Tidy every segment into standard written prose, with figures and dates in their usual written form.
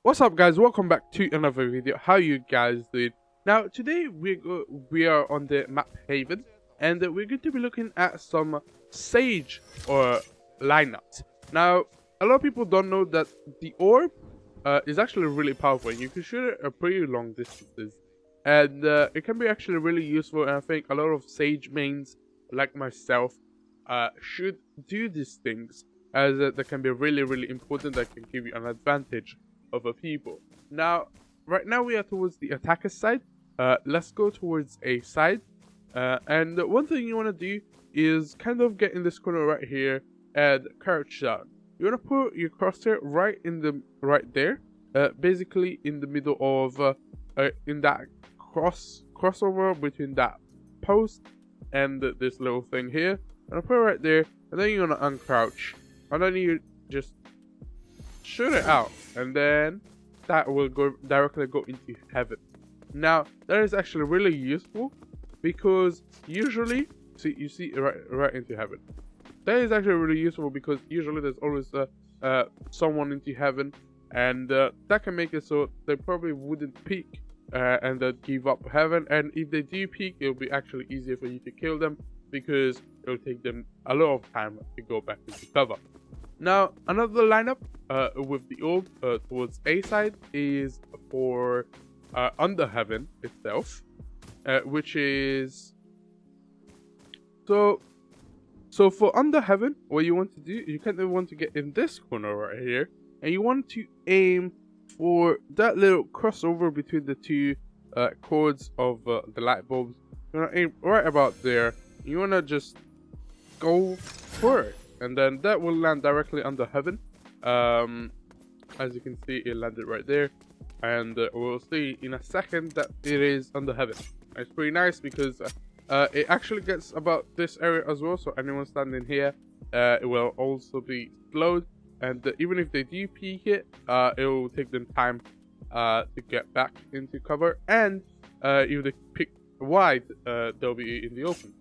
What's up, guys? Welcome back to another video. How you guys doing? Now today we are on the map Haven, and we're going to be looking at some Sage or lineups. Now a lot of people don't know that the orb is actually really powerful, and you can shoot it at pretty long distances, and it can be actually really useful. And I think a lot of Sage mains like myself should do these things, as that can be really important. That can give you an advantage over people. Now, right now we are towards the attacker side. Let's go towards A side. And one thing you want to do is kind of get in this corner right here and crouch down. You want to put your crosshair right there, basically in the middle of in that crossover between that post and this little thing here. And I put it right there, and then you're gonna uncrouch, and then you just shoot it out, and then that will directly go into heaven. Now that is actually really useful because usually you see right into heaven. That is actually really useful because usually there's always someone into heaven, and that can make it so they probably wouldn't peek and they'd give up heaven. And if they do peek, it'll be actually easier for you to kill them because it'll take them a lot of time to go back into cover. Now, another lineup with the orb towards A side is for under heaven itself, which is so for under heaven. What you want to do, you kind of want to get in this corner right here, and you want to aim for that little crossover between the two cords of the light bulbs. You want to aim right about there. You want to just go for it, and then that will land directly under heaven. As you can see, it landed right there, and we'll see in a second that it is under heaven. It's pretty nice because it actually gets about this area as well, so anyone standing here it will also be slowed, and even if they do peek it, it will take them time to get back into cover, and if they pick wide, they'll be in the open,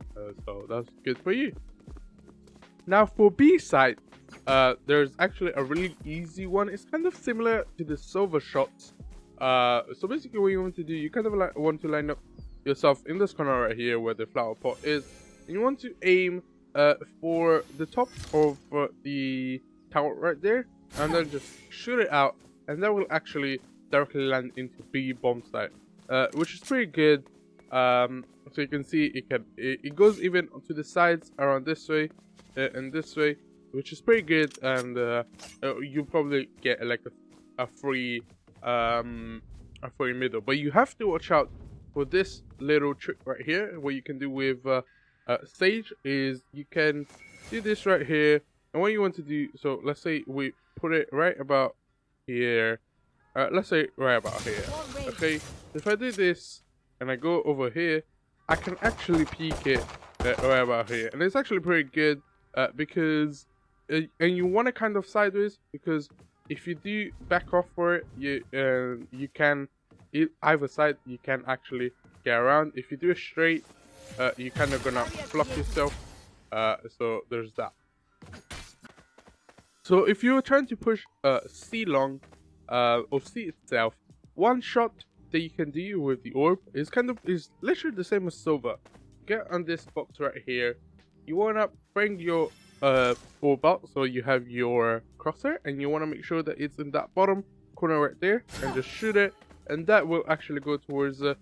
so that's good for you. Now for B side, there's actually a really easy one. It's kind of similar to the sova shots. So basically what you want to do, you kind of want to line up yourself in this corner right here where the flower pot is, and you want to aim for the top of the tower right there, and then just shoot it out, and that will actually directly land into B bomb site, which is pretty good. So you can see it goes even to the sides around this way and this way, which is pretty good, and you probably get like a free middle. But you have to watch out for this little trick right here. What you can do with Sage is you can do this right here, and what you want to do, so let's say we put it right about here, let's say right about here. Okay, if I do this and I go over here, I can actually peek it right about here, and it's actually pretty good because and you want it kind of sideways, because if you do back off for it, you can either side you can actually get around. If you do it straight, you kind of gonna flop yourself, so there's that. So if you're trying to push C long or C itself, one shot that you can do with the orb is literally the same as sova. Get on this box right here. You wanna bring your orb out, so you have your crosshair, and you want to make sure that it's in that bottom corner right there, and just shoot it, and that will actually go towards the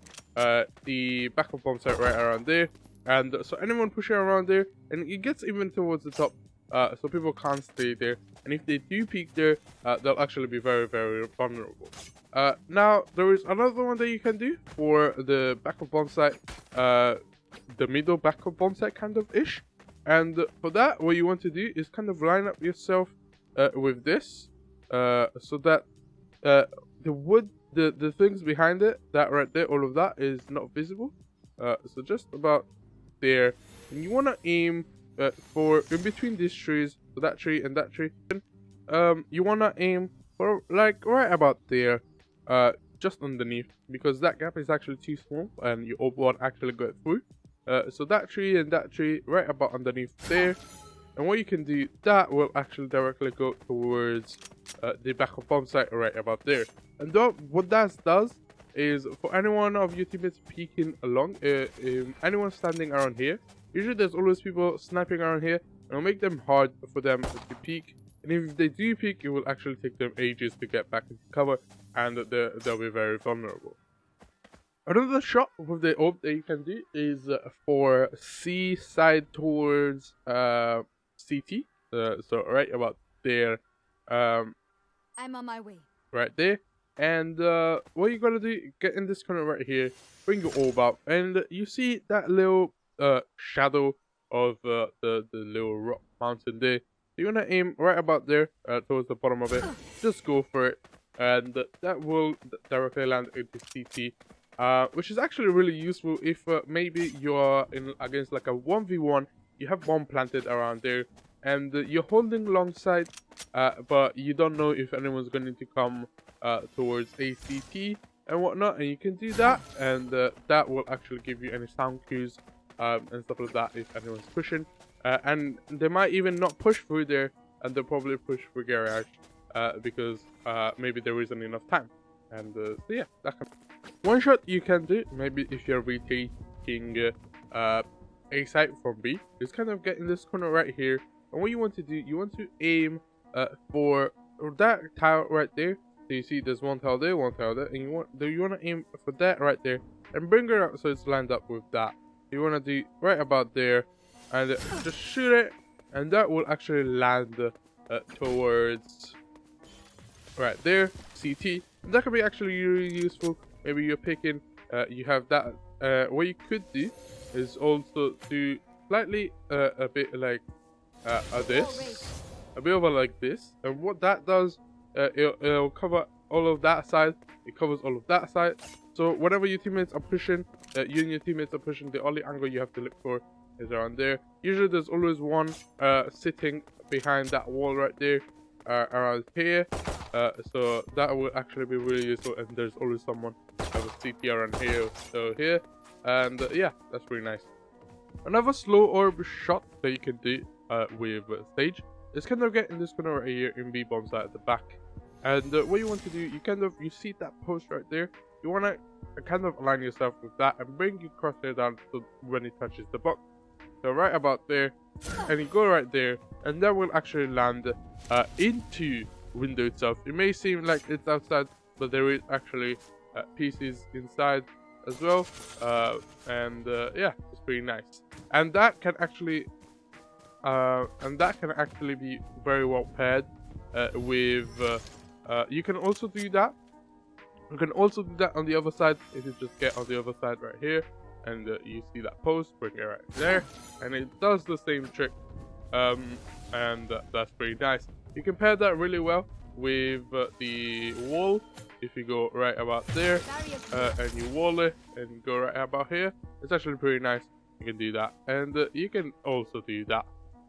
backup bomb site right around there. And so anyone pushing around there, and it gets even towards the top, so people can't stay there, and if they do peek there, they'll actually be very vulnerable. Now there is another one that you can do for the backup bomb site, the middle backup bomb site kind of ish. And for that, what you want to do is kind of line up yourself with this, so that the wood, the things behind it, that right there, all of that is not visible. So just about there, and you want to aim for in between these trees, so that tree and that tree. You want to aim for like right about there, just underneath, because that gap is actually too small, and your orb won't actually go through. So that tree and that tree right about underneath there, And what you can do, that will actually directly go towards the backup bomb site right about there. And what that does is, for any one of your teammates peeking along, anyone standing around here, usually there's always people sniping around here, and it'll make them hard for them to peek. And if they do peek, it will actually take them ages to get back into cover, and they'll be very vulnerable. Another shot with the ult that you can do is for C side towards CT. So right about there. I'm on my way. Right there. And what you gotta do, get in this corner right here, bring your orb out, and you see that little shadow of the little rock mountain there. So you wanna aim right about there, towards the bottom of it. Just go for it, and that will directly land into CT. Which is actually really useful if maybe you're in against like a 1v1, you have bomb planted around there, and you're holding long side, but you don't know if anyone's going to come towards ACT and whatnot, and you can do that, and that will actually give you any sound cues and stuff like that if anyone's pushing, and they might even not push through there, and they'll probably push through garage because maybe there isn't enough time. And so yeah, that can one shot you can do, maybe if you're retaking A site from B, is kind of get in this corner right here, and what you want to do, you want to aim for that tile right there. So you see there's one tile there, and you want to aim for that right there, and bring it out so it's lined up with that. You want to do right about there, and just shoot it, and that will actually land towards right there, CT. That could be actually really useful. Maybe you're picking, you have that. What you could do is also do slightly a bit like this, a bit over like this. And what that does, it'll cover all of that side. It covers all of that side. So whenever your teammates are pushing, you and your teammates are pushing, the only angle you have to look for is around there. Usually there's always one sitting behind that wall right there, around here. So that will actually be really useful, and there's always someone with a CT around here, so here, and yeah, that's really nice. Another slow orb shot that you can do with Sage is kind of get in this corner right here in B bomb site at the back, and what you want to do, you see that post right there, you want to kind of align yourself with that and bring your crosshair down so when it touches the box. So right about there, and you go right there, and that will actually land into window itself. It may seem like it's outside, but there is actually pieces inside as well, and yeah, it's pretty nice. And that can actually be very well paired with. You can also do that. You can also do that on the other side. If you just get on the other side right here, and you see that post, bring it right there, and it does the same trick. And that's pretty nice. You can pair that really well with the wall. If you go right about there and you wall it and go right about here, it's actually pretty nice. You can do that, and you can also do that.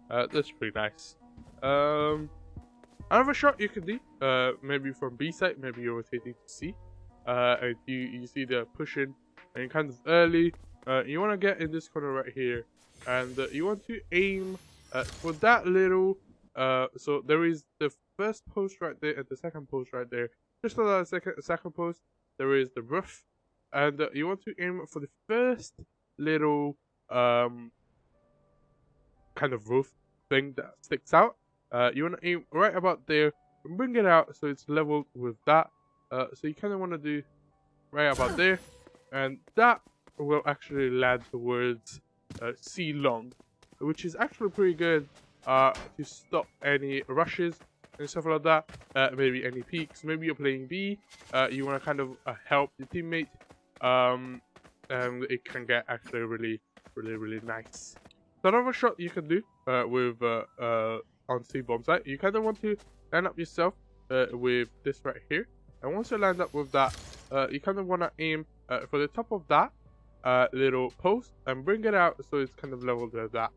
That's pretty nice. Another shot you can do, maybe from B side, maybe you're rotating to C, and you see they're pushing, and you're kind of early. You want to get in this corner right here, and you want to aim for that little. So there is the first post right there and the second post right there. Just on that second post, there is the roof, and you want to aim for the first little kind of roof thing that sticks out. You want to aim right about there and bring it out so it's leveled with that. So you kind of want to do right about there, and that will actually land towards C long, which is actually pretty good to stop any rushes and stuff like that. Maybe any peaks. Maybe you're playing B. You want to kind of help your teammate, and it can get actually really nice. So another shot you can do with on C bomb site, you kind of want to line up yourself with this right here, and once you land up with that, you kind of want to aim for the top of that little post and bring it out so it's kind of leveled with that,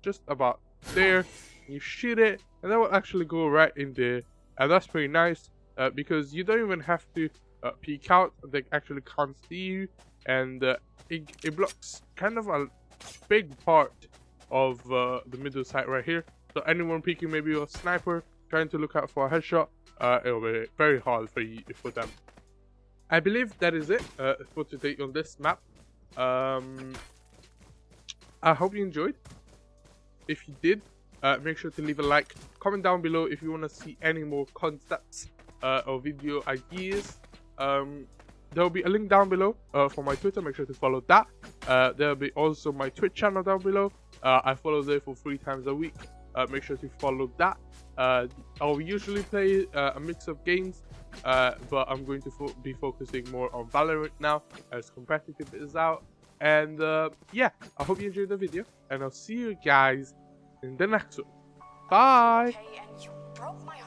just about there. You shoot it, and that will actually go right in there, and that's pretty nice because you don't even have to peek out. They actually can't see you, and it blocks kind of a big part of the middle side right here. So anyone peeking maybe a sniper, trying to look out for a headshot, it'll be very hard for them. I believe that is it for today on this map. I hope you enjoyed. If you did, make sure to leave a like, comment down below if you want to see any more concepts or video ideas. There will be a link down below for my Twitter. Make sure to follow that. There will be also my Twitch channel down below. I follow there for 3 times a week. Make sure to follow that. I'll usually play a mix of games, but I'm going to be focusing more on Valorant now as competitive is out. And yeah, I hope you enjoyed the video, and I'll see you guys in the next one. Bye! Okay, and you broke my heart.